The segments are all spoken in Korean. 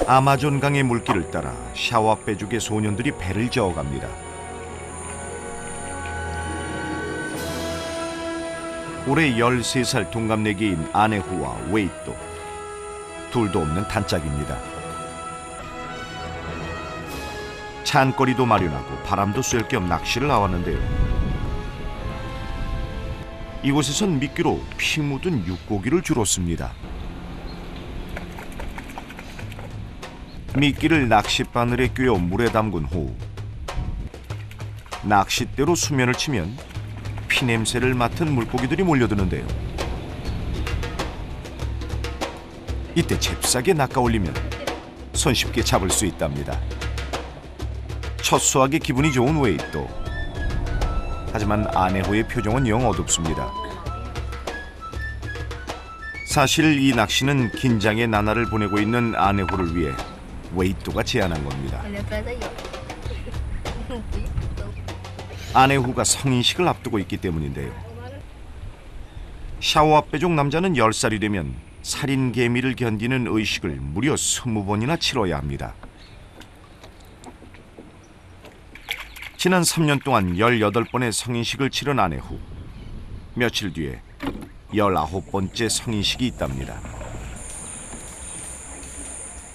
아마존강의 물길을 따라 샤와빼족의 소년들이 배를 저어갑니다. 올해 13살 동갑내기인 아네후와 웨이또, 둘도 없는 단짝입니다. 찬거리도 마련하고 바람도 쐴 겸 낚시를 나왔는데요. 이곳에선 미끼로 피 묻은 육고기를 주로 씁니다. 미끼를 낚싯바늘에 꿰어 물에 담근 후 낚싯대로 수면을 치면 피냄새를 맡은 물고기들이 몰려드는데요. 이때 잽싸게 낚아올리면 손쉽게 잡을 수 있답니다. 첫 수확에 기분이 좋은 웨이또. 하지만 아네호의 표정은 영 어둡습니다. 사실 이 낚시는 긴장의 나날을 보내고 있는 아네호를 위해 웨이또가 제안한 겁니다. 아네후가 성인식을 앞두고 있기 때문인데요. 샤오아빼족 남자는 10살이 되면 살인 개미를 견디는 의식을 무려 20번이나 치러야 합니다. 지난 3년 동안 18번의 성인식을 치른 아네후. 며칠 뒤에 19번째 성인식이 있답니다.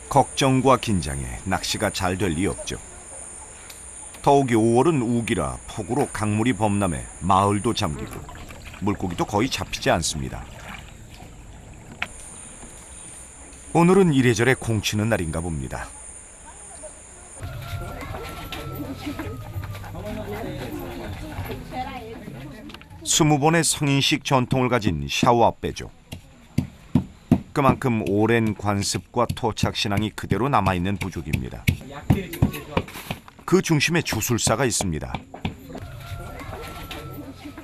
걱정과 긴장에 낚시가 잘 될 리 없죠. 더욱이 5월은 우기라 폭우로 강물이 범람해 마을도 잠기고 물고기도 거의 잡히지 않습니다. 오늘은 이래저래 공치는 날인가 봅니다. 스무 번의 성인식 전통을 가진 샤오아빼족. 그만큼 오랜 관습과 토착 신앙이 그대로 남아있는 부족입니다. 그 중심에 주술사가 있습니다.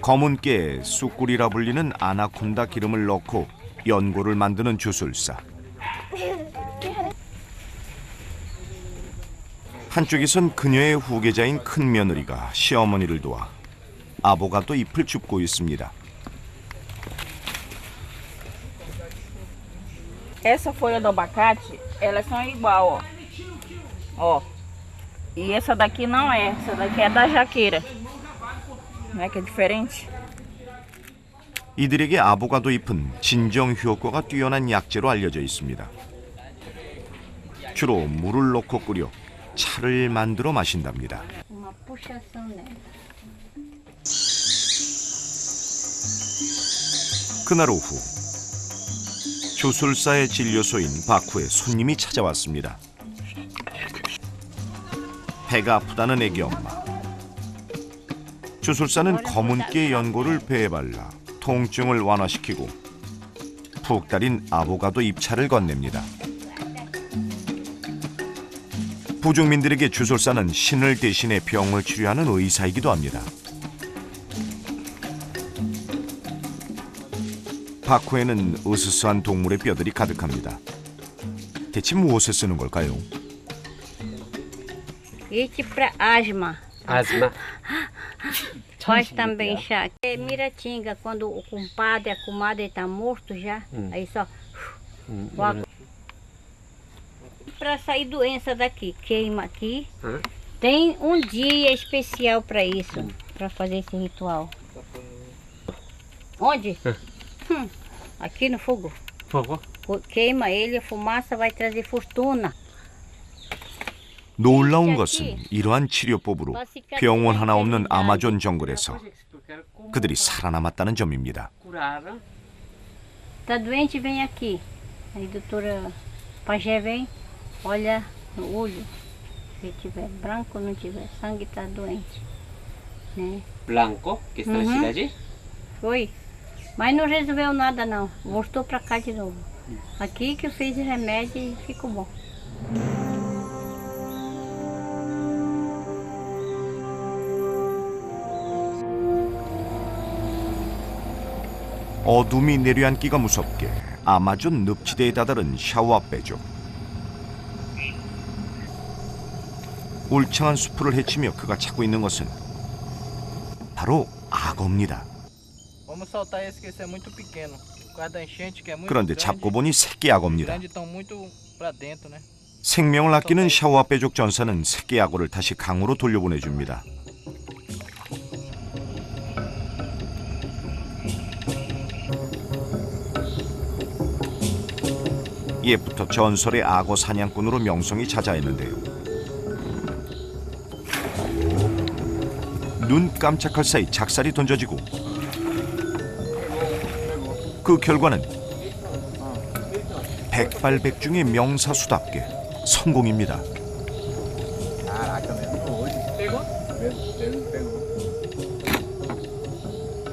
검은 깨에 쑥꿀이라 불리는 아나콘다 기름을 넣고 연고를 만드는 주술사. 한쪽에선 그녀의 후계자인 큰 며느리가 시어머니를 도와 아보가도 잎을 줍고 있습니다. Essa folha do abacate, elas são igual, ó. Ó. E essa daqui não é, essa daqui é da jaqueira. Não é que é diferente? 이들에게 아보가도 잎은 진정 효과가 뛰어난 약재로 알려져 있습니다. 주로 물을 넣고 끓여 차를 만들어 마신답니다. Uma puxação nela. 그날 오후 주술사의 진료소인 바쿠에 손님이 찾아왔습니다. 배가 아프다는 애기 엄마. 주술사는 검은깨 연고를 배에 발라 통증을 완화시키고 푹 달인 아보가도 잎차를 건넵니다. 부족민들에게 주술사는 신을 대신해 병을 치료하는 의사이기도 합니다. 바쿠에는 으스스한 동물의 뼈들이 가득합니다. 대체 무엇에 쓰는 걸까요? Este para asma. Asma. Faz também chá. É miratinga, quando o compadre, a comadre está morto já, aí só... Para sair doença daqui, queima aqui. Tem um dia especial para isso, para fazer esse ritual. Onde? Aqui no fogo. Fogo? Queima ele, a fumaça vai trazer fortuna. 놀라운 것은 이러한 치료법으로 병원 하나 없는 아마존 정글에서 그들이 살아남았다는 점입니다. Tá doente, vem aqui. Aí doutora Pajé vem, olha no olho. Se tiver branco, não tiver sangue, tá doente. Né? Blanco, que está na cidade? Foi. Mas não resolveu nada não. Voltou pra cá de novo. Aqui que eu fiz o remédio e ficou bom. 어둠이 내려앉기가 무섭게 아마존 늪지대에 다다른 샤오아빼족. 울창한 수풀을 헤치며 그가 찾고 있는 것은 바로 악어입니다. Vamos soltar esse que esse é muito pequeno. Por causa da enchente que é muito 그런데 grande. 잡고 보니 새끼 악어입니다. Grande estão muito para dentro, né? 생명을 아끼는 샤오아 빼족 전사는 새끼 악어를 다시 강으로 돌려보내줍니다. 옛부터 전설의 악어 사냥꾼으로 명성이 자자했는데요. 눈 깜짝할 사이 작살이 던져지고 그 결과는 백발백중의 명사수답게 성공입니다.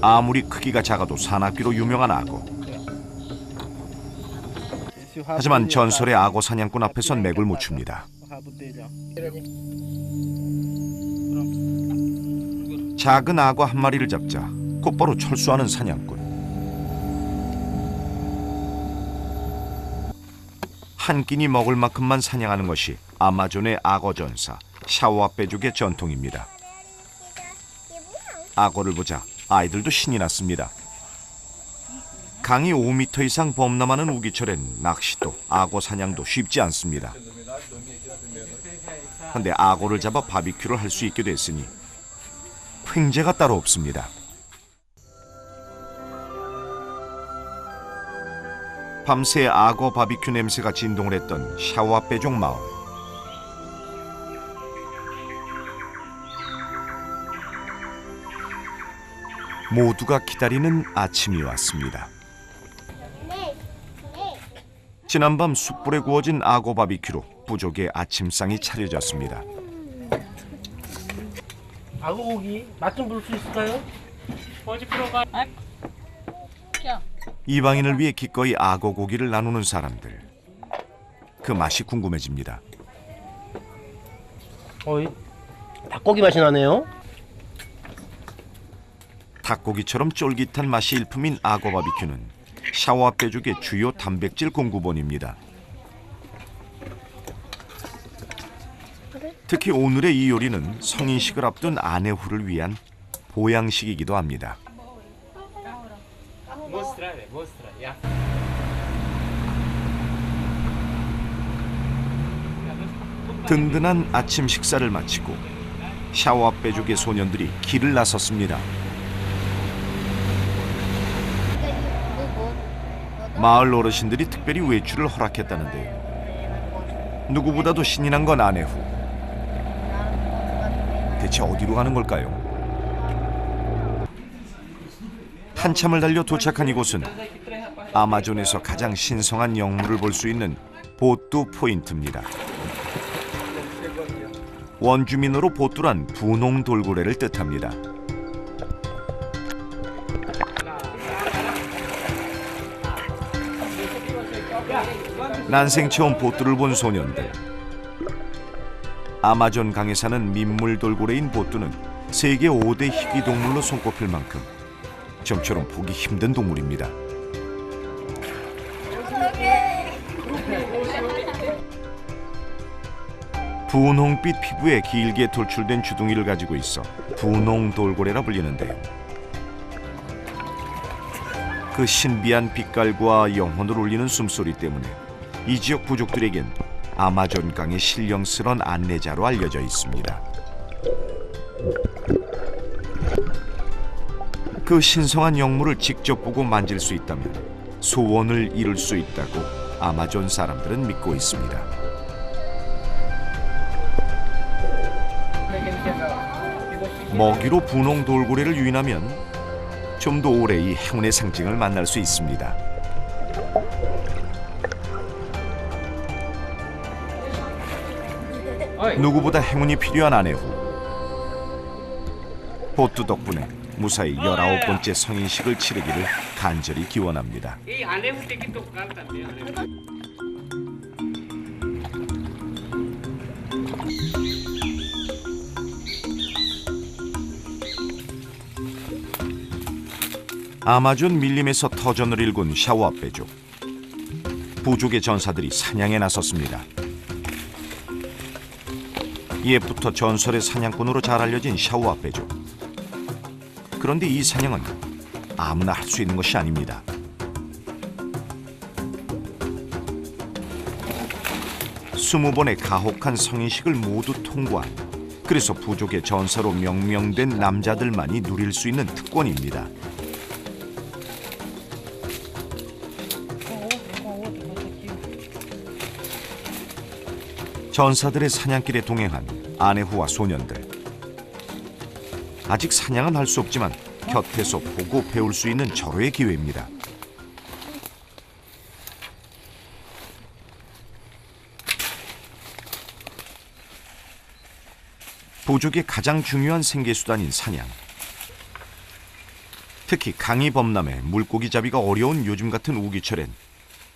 아무리 크기가 작아도 산악귀로 유명한 악어. 하지만 전설의 악어 사냥꾼 앞에선 맥을 못 춥니다. 작은 악어 한 마리를 잡자 곧바로 철수하는 사냥꾼. 한 끼니 먹을 만큼만 사냥하는 것이 아마존의 악어 전사 샤오아 빼족의 전통입니다. 악어를 보자 아이들도 신이 났습니다. 강이 5m 이상 범람하는 우기철엔 낚시도 악어 사냥도 쉽지 않습니다. 그런데 악어를 잡아 바비큐를 할 수 있게 됐으니 횡재가 따로 없습니다. 밤새 악어 바비큐 냄새가 진동을 했던 샤오아 빼족 마을. 모두가 기다리는 아침이 왔습니다. 지난밤 숯불에 구워진 악어 바비큐로 부족의 아침상이 차려졌습니다. 악어 고기 맛 좀 볼 수 있을까요? 이방인을 위해 기꺼이 악어 고기를 나누는 사람들. 그 맛이 궁금해집니다. 어이, 닭고기 맛이 나네요. 닭고기처럼 쫄깃한 맛이 일품인 악어 바비큐는 샤오아 빼족의 주요 단백질 공급원입니다. 특히 오늘의 이 요리는 성인식을 앞둔 아내 후를 위한 보양식이기도 합니다. 든든한 아침 식사를 마치고 샤오아 빼족의 소년들이 길을 나섰습니다. 마을 어르신들이 특별히 외출을 허락했다는데요. 누구보다도 신이 난 건 아내 후. 대체 어디로 가는 걸까요? 한참을 달려 도착한 이곳은 아마존에서 가장 신성한 영물을 볼 수 있는 보뚜 포인트입니다. 원주민어로 보뚜란 분홍 돌고래를 뜻합니다. 난생 처음 보뚜를 본 소년들. 아마존 강에 사는 민물 돌고래인 보뚜는 세계 5대 희귀 동물로 손꼽힐 만큼 좀처럼 보기 힘든 동물입니다. 분홍빛 피부에 길게 돌출된 주둥이를 가지고 있어 분홍 돌고래라 불리는데요. 그 신비한 빛깔과 영혼을 울리는 숨소리 때문에 이 지역 부족들에겐 아마존 강의 신령스런 안내자로 알려져 있습니다. 그 신성한 영물을 직접 보고 만질 수 있다면 소원을 이룰 수 있다고 아마존 사람들은 믿고 있습니다. 먹이로 분홍 돌고래를 유인하면 좀 더 오래 이 행운의 상징을 만날 수 있습니다. 누구보다 행운이 필요한 아내 후. 보뚜 덕분에 무사히 19번째 성인식을 치르기를 간절히 기원합니다. 아마존 밀림에서 터전을 일군 샤오아 빼족. 부족의 전사들이 사냥에 나섰습니다. 옛부터 전설의 사냥꾼으로 잘 알려진 샤오아 빼족. 그런데 이 사냥은 아무나 할 수 있는 것이 아닙니다. 20번의 가혹한 성인식을 모두 통과한, 그래서 부족의 전사로 명명된 남자들만이 누릴 수 있는 특권입니다. 전사들의 사냥길에 동행한 아내후와 소년들. 아직 사냥은 할 수 없지만 곁에서 보고 배울 수 있는 절호의 기회입니다. 부족의 가장 중요한 생계수단인 사냥. 특히 강이 범람해 물고기 잡기가 어려운 요즘 같은 우기철엔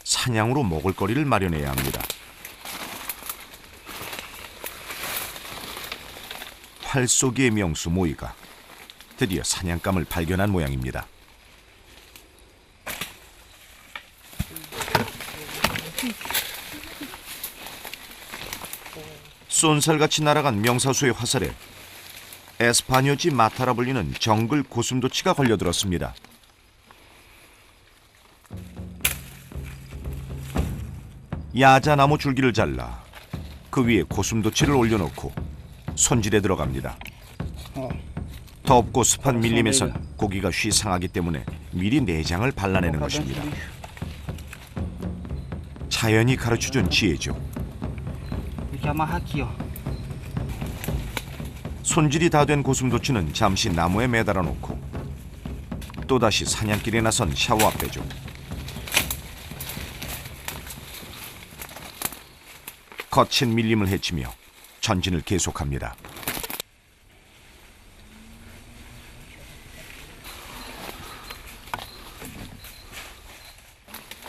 사냥으로 먹을거리를 마련해야 합니다. 활쏘기의 명수 모이가 드디어 사냥감을 발견한 모양입니다. 쏜살같이 날아간 명사수의 화살에 에스파뇨지 마타라 불리는 정글 고슴도치가 걸려들었습니다. 야자나무 줄기를 잘라 그 위에 고슴도치를 올려놓고 손질에 들어갑니다. 덥고 습한 밀림에선 고기가 쉬 상하기 때문에 미리 내장을 발라내는 것입니다. 자연이 가르쳐준 지혜죠. 손질이 다 된 고슴도치는 잠시 나무에 매달아 놓고 또다시 사냥길에 나선 샤오아빼족. 거친 밀림을 헤치며 전진을 계속합니다.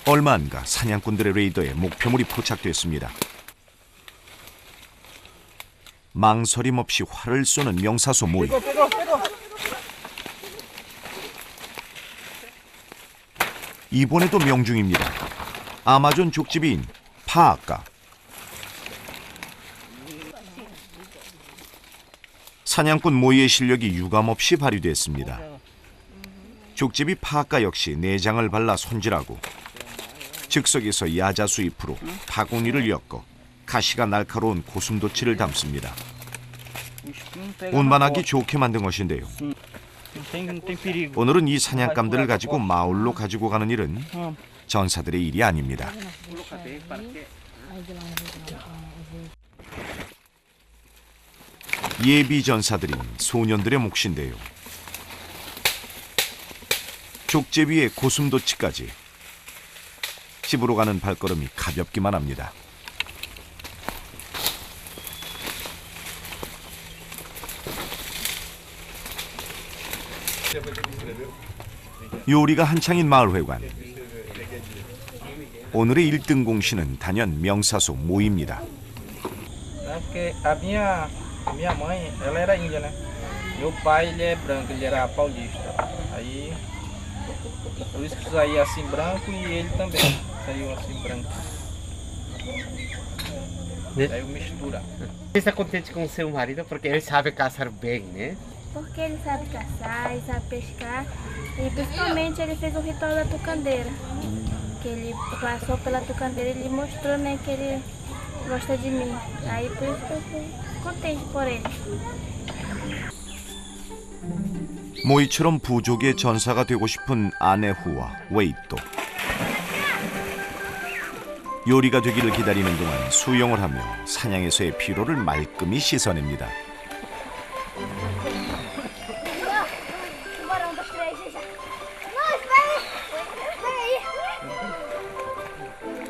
얼마 안 가 사냥꾼들의 레이더에 목표물이 포착됐습니다. 망설임 없이 활을 쏘는 명사수 모이. 이번에도 명중입니다. 아마존 족집이인 파아까. 사냥꾼 모이의 실력이 유감없이 발휘됐습니다. 족집이 파아까 역시 내장을 발라 손질하고 즉석에서 야자수 잎으로 바구니를 엮어 가시가 날카로운 고슴도치를 담습니다. 운반하기 좋게 만든 것인데요. 오늘은 이 사냥감들을 가지고 마을로 가지고 가는 일은 전사들의 일이 아닙니다. 예비 전사들인 소년들의 몫인데요. 족제 위에 고슴도치까지 집으로 가는 발걸음이 가볍기만 합니다. 요리가 한창인 마을회관. 오늘의 1등 공신은 단연 명사수 모이입니다. A minha mãe, ela era índia, né? Meu pai, ele é branco, ele era paulista. Aí, por isso que saía assim branco e ele também saiu assim branco. Saiu mistura. Você está contente com o seu marido porque ele sabe caçar bem, né? Porque ele sabe caçar, ele sabe pescar e principalmente ele fez o ritual da tucandeira. Que ele passou pela tucandeira e ele mostrou, né, que ele gosta de mim. Aí por isso que eu fui contente por ele. 모이처럼 부족의 전사가 되고 싶은 아내후와 웨이또. 요리가 되기를 기다리는 동안 수영을 하며 사냥에서의 피로를 말끔히 씻어냅니다.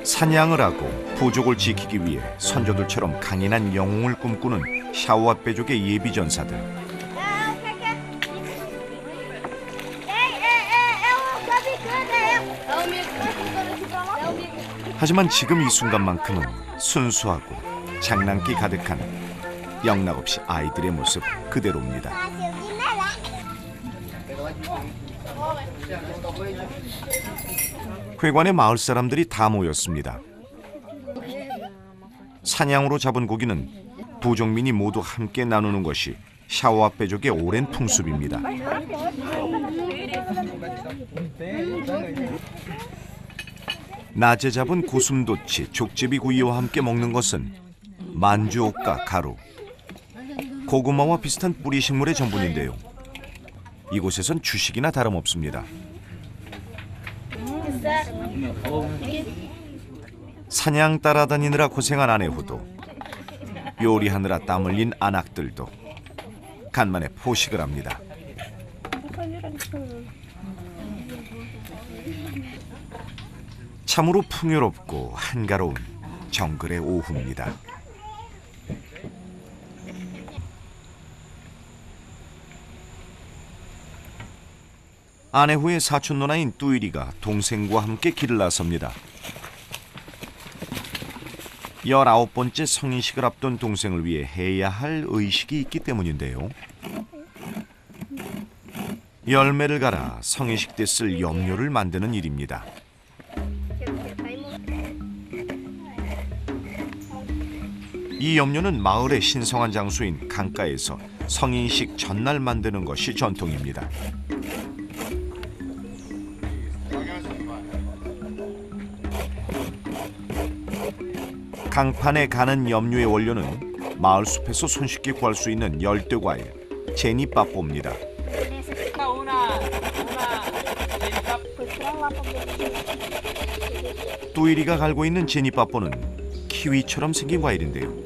사냥을 하고 부족을 지키기 위해 선조들처럼 강인한 영웅을 꿈꾸는 샤오아빼족의 예비 전사들. 하지만 지금 이 순간만큼은 순수하고 장난기 가득한 영락없이 아이들의 모습 그대로입니다. 회관에 마을 사람들이 다 모였습니다. 사냥으로 잡은 고기는 부족민이 모두 함께 나누는 것이 샤오아빼족의 오랜 풍습입니다. 낮에 잡은 고슴도치, 족제비 구이와 함께 먹는 것은 만주옥과 가루, 고구마와 비슷한 뿌리 식물의 전분인데요. 이곳에선 주식이나 다름없습니다. 사냥 따라다니느라 고생한 아내후도, 요리하느라 땀 흘린 아낙들도 간만에 포식을 합니다. 참으로 풍요롭고 한가로운 정글의 오후입니다. 아내후의 사촌 누나인 뚜이리가 동생과 함께 길을 나섭니다. 19번째 성인식을 앞둔 동생을 위해 해야 할 의식이 있기 때문인데요. 열매를 갈아 성인식 때 쓸 염료를 만드는 일입니다. 이 염료는 마을의 신성한 장소인 강가에서 성인식 전날 만드는 것이 전통입니다. 강판에 가는 염료의 원료는 마을 숲에서 손쉽게 구할 수 있는 열대과일 제니빠뽀입니다. 뚜이리가 갈고 있는 제니빠뽀는 키위처럼 생긴 과일인데요.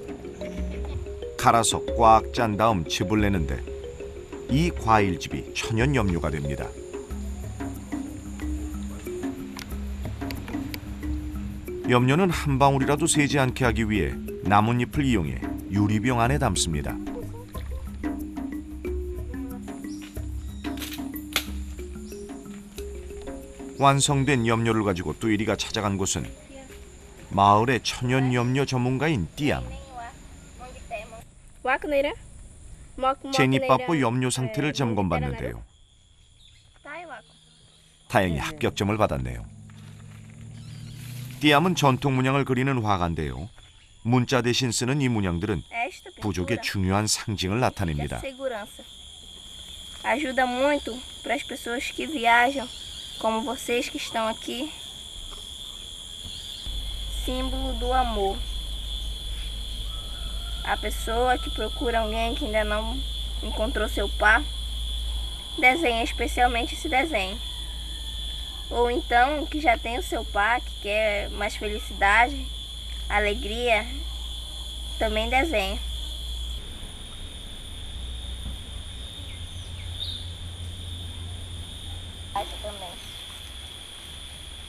갈아서 꽉 짠 다음 즙을 내는데 이 과일즙이 천연 염료가 됩니다. 염료는 한 방울이라도 새지 않게 하기 위해 나뭇잎을 이용해 유리병 안에 담습니다. 완성된 염료를 가지고 뚜이리가 찾아간 곳은 마을의 천연 염료 전문가인 띠암. 제니빠뽀 염료 상태를 점검받는데요. 다행히 합격점을 받았네요. 띠암은 전통 문양을 그리는 화가인데요. 문자 대신 쓰는 이 문양들은 부족의 중요한 상징을 나타냅니다. Ajuda muito para as pessoas que viajam, como vocês que estão aqui. Símbolo do amor. A pessoa que procura alguém que ainda não encontrou seu par, desenha especialmente esse desenho. Ou então, que já tem o seu par, que quer mais felicidade, alegria, também desenha. Também.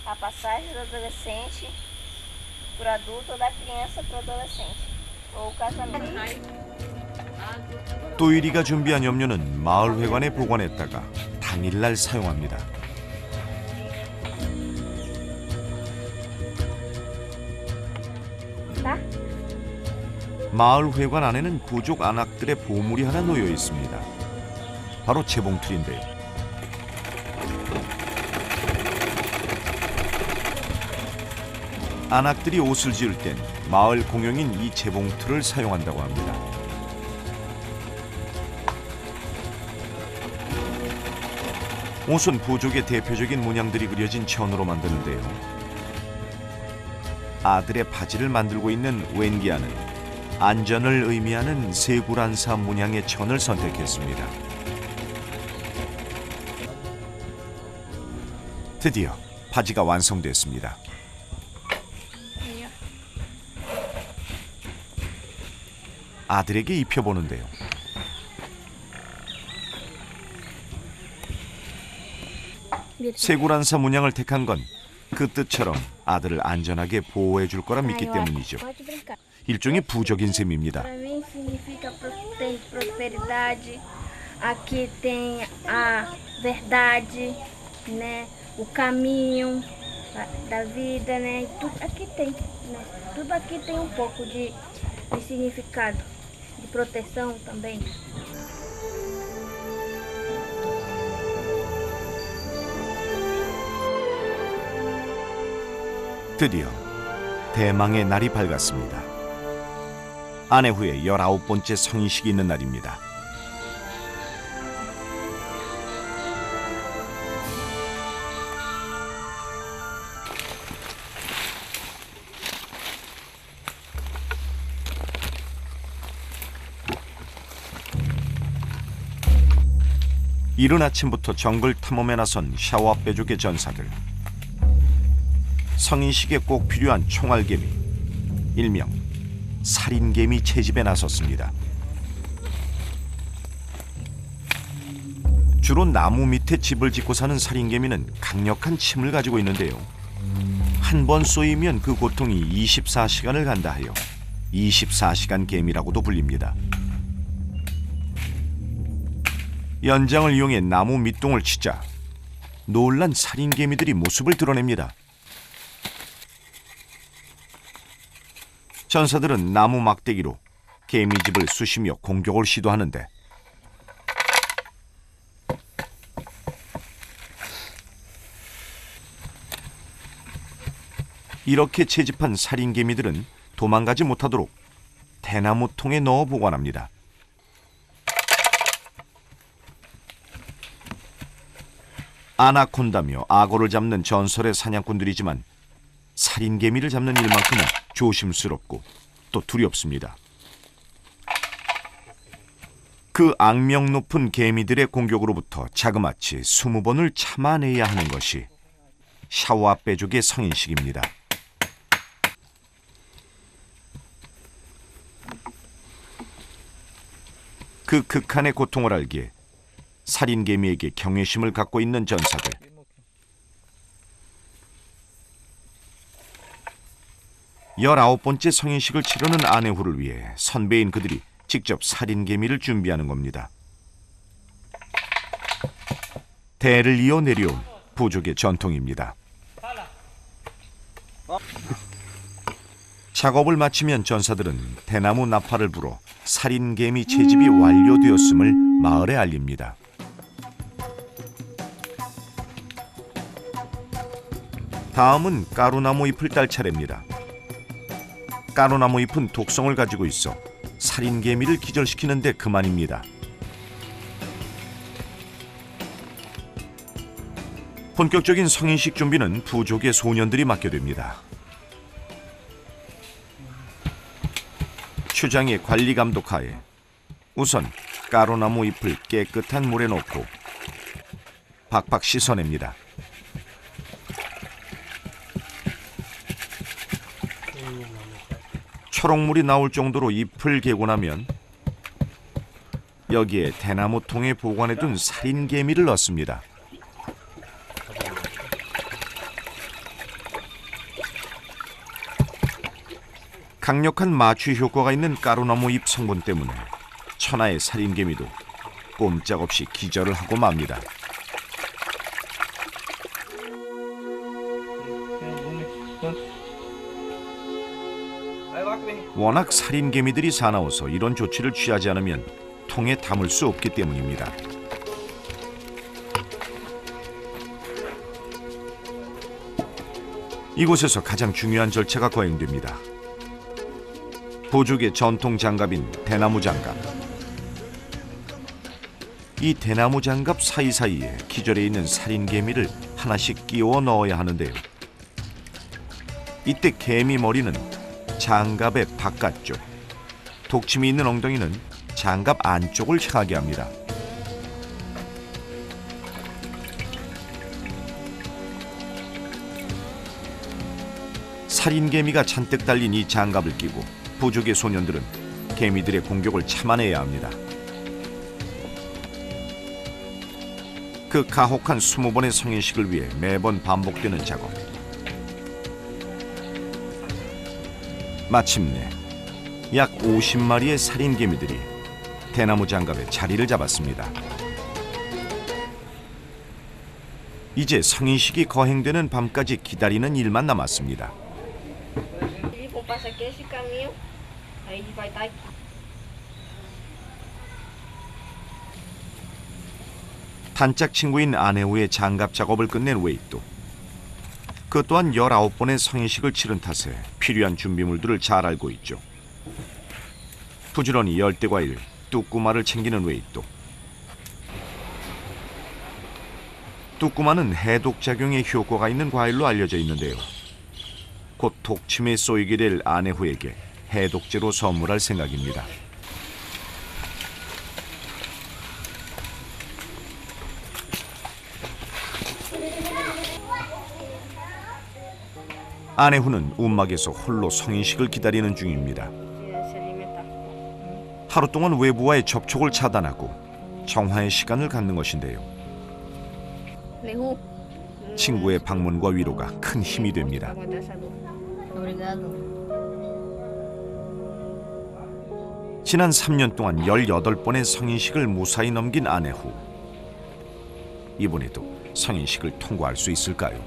A passagem do adolescente para o adulto ou da criança para o adolescente. ou o casamento. 또이리가 준비한 염료는 마을 회관에 보관했다가 당일날 사용합니다. 마을 회관 안에는 부족 안악들의 보물이 하나 놓여 있습니다. 바로 재봉틀인데요. 안악들이 옷을 지을 땐 마을 공용인 이 재봉틀을 사용한다고 합니다. 옷은 부족의 대표적인 문양들이 그려진 천으로 만드는데요. 아들의 바지를 만들고 있는 웬기아는 안전을 의미하는 세구란사 문양의 천을 선택했습니다. 드디어 바지가 완성됐습니다. 아들에게 입혀보는데요. 세구란사 문양을 택한 건 그 뜻처럼 아들을 안전하게 보호해 줄 거라 믿기 때문이죠. 일종의 부적인 셈입니다. Para mim significa tem prosperidade. Aqui tem a verdade, né? O caminho da vida, né? E tudo aqui tem, né? Tudo aqui tem um pouco de significado, de proteção também. 드디어 대망의 날이 밝았습니다. 아내 후에 19번째 성인식이 있는 날입니다. 이른 아침부터 정글 탐험에 나선 샤와 빼족의 전사들. 성인식에 꼭 필요한 총알개미, 일명 살인개미 채집에 나섰습니다. 주로 나무 밑에 집을 짓고 사는 살인개미는 강력한 침을 가지고 있는데요. 한 번 쏘이면 그 고통이 24시간을 간다 하여 24시간 개미라고도 불립니다. 연장을 이용해 나무 밑동을 치자 놀란 살인개미들이 모습을 드러냅니다. 전사들은 나무 막대기로 개미집을 쑤시며 공격을 시도하는데 이렇게 채집한 살인개미들은 도망가지 못하도록 대나무통에 넣어 보관합니다. 아나콘다며 악어를 잡는 전설의 사냥꾼들이지만 살인개미를 잡는 일만큼은 조심스럽고 또 두렵습니다. 그 악명 높은 개미들의 공격으로부터 자그마치 20번을 참아내야 하는 것이 샤와 빼족의 성인식입니다. 그 극한의 고통을 알기에 살인개미에게 경외심을 갖고 있는 전사들. 19번째 성인식을 치르는 아내후를 위해 선배인 그들이 직접 살인개미를 준비하는 겁니다. 대를 이어 내려온 부족의 전통입니다. 작업을 마치면 전사들은 대나무 나팔을 불어 살인개미 채집이 완료되었음을 마을에 알립니다. 다음은 까루나무 잎을 딸 차례입니다. 까루나무 잎은 독성을 가지고 있어 살인개미를 기절시키는데 그만입니다. 본격적인 성인식 준비는 부족의 소년들이 맡게 됩니다. 추장의 관리 감독하에 우선 까루나무 잎을 깨끗한 물에 넣고 박박 씻어냅니다. 초록물이 나올 정도로 잎을 개고 나면 여기에 대나무통에 보관해둔 살인개미를 넣습니다. 강력한 마취 효과가 있는 까루나무 잎 성분 때문에 천하의 살인개미도 꼼짝없이 기절을 하고 맙니다. 워낙 살인개미들이 사나워서 이런 조치를 취하지 않으면 통에 담을 수 없기 때문입니다. 이곳에서 가장 중요한 절차가 거행됩니다. 부족의 전통 장갑인 대나무 장갑. 이 대나무 장갑 사이사이에 기절해 있는 살인개미를 하나씩 끼워 넣어야 하는데요. 이때 개미 머리는 장갑의 바깥쪽, 독침이 있는 엉덩이는 장갑 안쪽을 향하게 합니다. 살인개미가 잔뜩 달린 이 장갑을 끼고 부족의 소년들은 개미들의 공격을 참아내야 합니다. 그 가혹한 20번의 성인식을 위해 매번 반복되는 작업. 마침내 약 50마리의 살인개미들이 대나무 장갑에 자리를 잡았습니다. 이제 성인식이 거행되는 밤까지 기다리는 일만 남았습니다. 단짝 친구인 아내후의 장갑 작업을 끝낸 웨이또. 그 또한 19번의 성인식을 치른 탓에 필요한 준비물들을 잘 알고 있죠. 부지런히 열대과일, 뚜꾸마를 챙기는 웨이또. 뚜꾸마는 해독작용에 효과가 있는 과일로 알려져 있는데요. 곧 독침에 쏘이게 될 아내후에게 해독제로 선물할 생각입니다. 아내후는 움막에서 홀로 성인식을 기다리는 중입니다. 하루 동안 외부와의 접촉을 차단하고 정화의 시간을 갖는 것인데요. 친구의 방문과 위로가 큰 힘이 됩니다. Obrigado. 지난 3년 동안 18번의 성인식을 무사히 넘긴 아내후. 이번에도 성인식을 통과할 수 있을까요?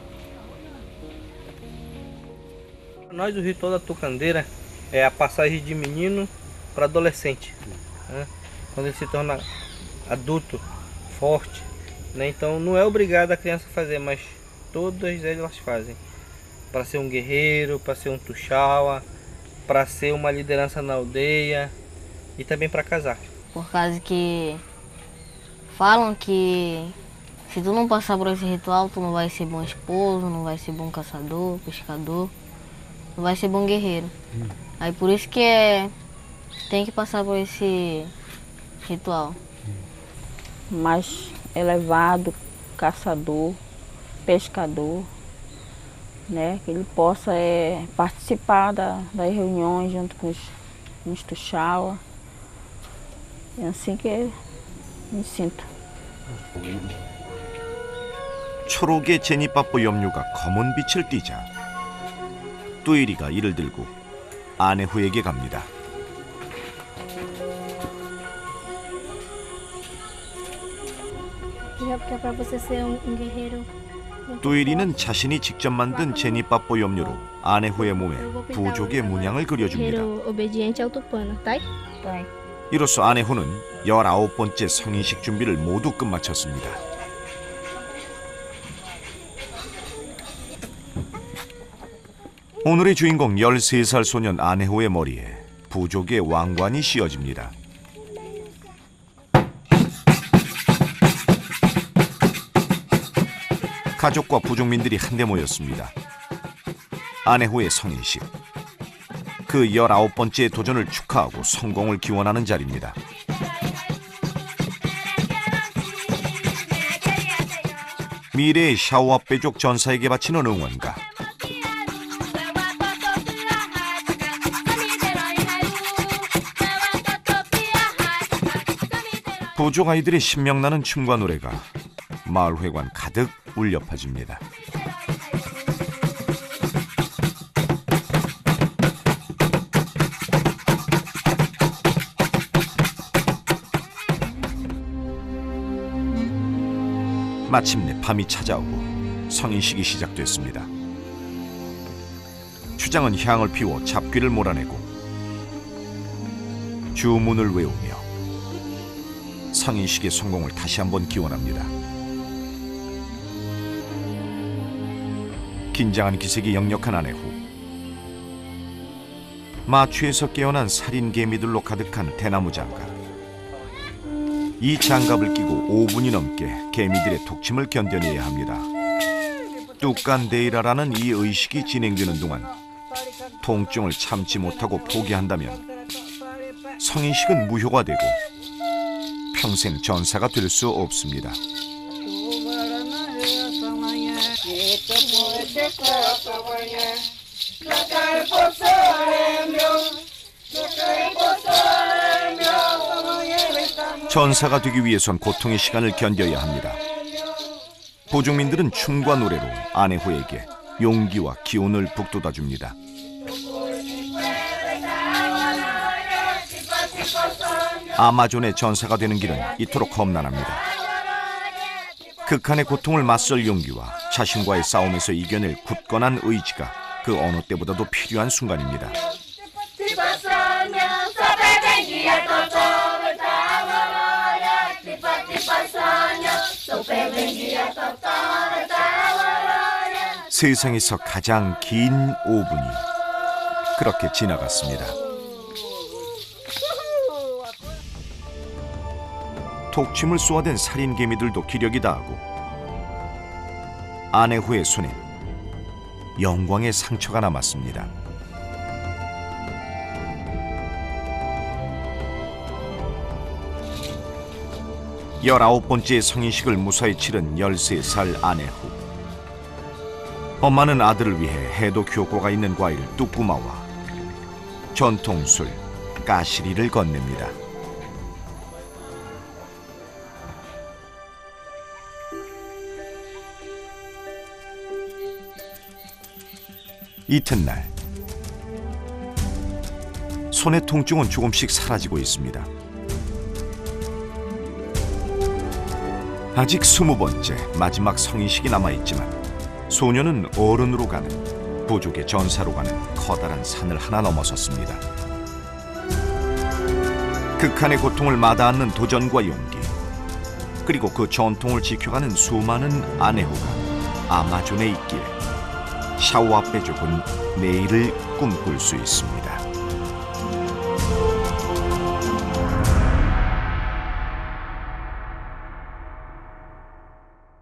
Para nós, o ritual da tucandeira é a passagem de menino para adolescente, né? Quando ele se torna adulto, forte, né? Então não é obrigado a criança fazer, mas todas elas fazem. Para ser um guerreiro, para ser um tuxaua, para ser uma liderança na aldeia e também para casar. Por causa que falam que se tu não passar por esse ritual, tu não vai ser bom esposo, não vai ser bom caçador, pescador, não vai ser bom guerreiro. Aí por isso que tem que passar por esse ritual. Mais elevado, caçador, pescador, né? Que ele possa participar das reuniões junto com os tuxaua. É assim que me sinto. 초록의 제니빠뽀 염료가 검은 빛을 띠자 뚜이리가 이를 들고 아내후에게 갑니다. Já porque é para você ser um guerreiro. 뚜이리는 자신이 직접 만든 제니빠뽀 염료로 아내후의 몸에 부족의 문양을 그려줍니다. Guerreiro obediente ao Tupã, tá? Tá. 이로써 아내후는 19번째 성인식 준비를 모두 끝마쳤습니다. 오늘의 주인공 13살 소년 아내후의 머리에 부족의 왕관이 씌워집니다. 가족과 부족민들이 한데 모였습니다. 아내후의 성인식. 그 19번째 도전을 축하하고 성공을 기원하는 자리입니다. 미래의 샤오와 빼족 전사에게 바치는 응원가. 부족 아이들의 신명나는 춤과 노래가 마을회관 가득 울려 퍼집니다. 마침내 밤이 찾아오고 성인식이 시작됐습니다. 추장은 향을 피워 잡귀를 몰아내고 주문을 외우며 성인식의 성공을 다시 한번 기원합니다. 긴장한 기색이 역력한 아내후. 마취에서 깨어난 살인 개미들로 가득한 대나무 장갑. 이 장갑을 끼고 5분이 넘게 개미들의 독침을 견뎌내야 합니다. 뚜깐데이라라는 이 의식이 진행되는 동안 통증을 참지 못하고 포기한다면 성인식은 무효가 되고 평생 전사가 될 수 없습니다. 전사가 되기 위해선 고통의 시간을 견뎌야 합니다. 부족민들은 춤과 노래로 아내후에게 용기와 기운을 북돋아줍니다. 아마존의 전사가 되는 길은 이토록 험난합니다. 극한의 고통을 맞설 용기와 자신과의 싸움에서 이겨낼 굳건한 의지가 그 어느 때보다도 필요한 순간입니다. 세상에서 가장 긴 5분이 그렇게 지나갔습니다. 독침을 쏘아댄 살인 개미들도 기력이 다하고 아내후의 손엔 영광의 상처가 남았습니다. 열아홉 번째 성인식을 무사히 치른 13살 아내후. 엄마는 아들을 위해 해독 효과가 있는 과일 뚜꾸마와 전통술 까시리를 건넵니다. 이튿날 손의 통증은 조금씩 사라지고 있습니다. 아직 20번째 마지막 성인식이 남아있지만 소녀는 어른으로 가는 부족의 전사로 가는 커다란 산을 하나 넘어섰습니다. 극한의 고통을 마다않는 도전과 용기, 그리고 그 전통을 지켜가는 수많은 아내호가 아마존에 있기에 샤오와 빼족은 내일을 꿈꿀 수 있습니다.